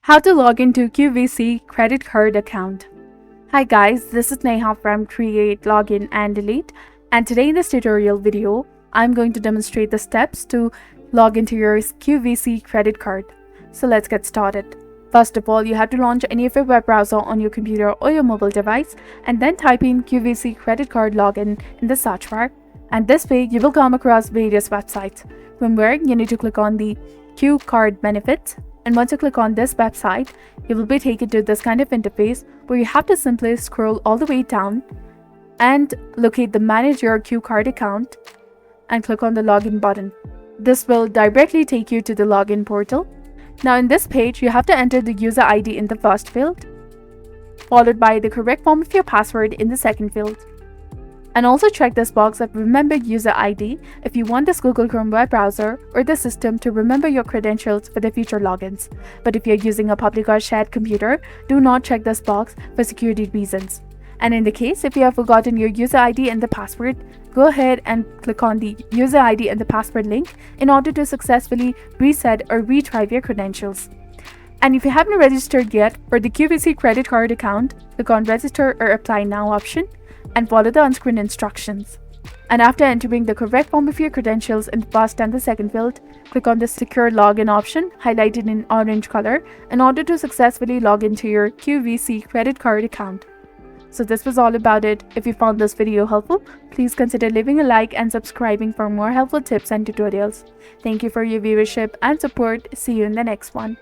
How to log into QVC credit card account. Hi guys, this is Neha from Create, Login and Delete, and today in this tutorial video, I'm going to demonstrate the steps to log into your QVC credit card. So let's get started. First of all, you have to launch any of your web browser on your computer or your mobile device and then type in QVC credit card login in the search bar. And this way, you will come across various websites. From where you need to click on the QCard benefits. And once you click on this website, you will be taken to this kind of interface where you have to simply scroll all the way down and locate the Manage Your QCard account and click on the Login button. This will directly take you to the login portal. Now in this page, you have to enter the user ID in the first field, followed by the correct form of your password in the second field. And also check this box of Remember User ID if you want this Google Chrome web browser or the system to remember your credentials for the future logins. But if you're using a public or shared computer, do not check this box for security reasons. And in the case if you have forgotten your user ID and the password, go ahead and click on the user ID and the password link in order to successfully reset or retrieve your credentials. And if you haven't registered yet for the QVC credit card account, click on Register or Apply Now option and follow the on-screen instructions. And after entering the correct form of your credentials in the first and the second field, click on the Secure Login option highlighted in orange color in order to successfully log into your QVC credit card account. So this was all about it. If you found this video helpful, please consider leaving a like and subscribing for more helpful tips and tutorials. Thank you for your viewership and support. See you in the next one.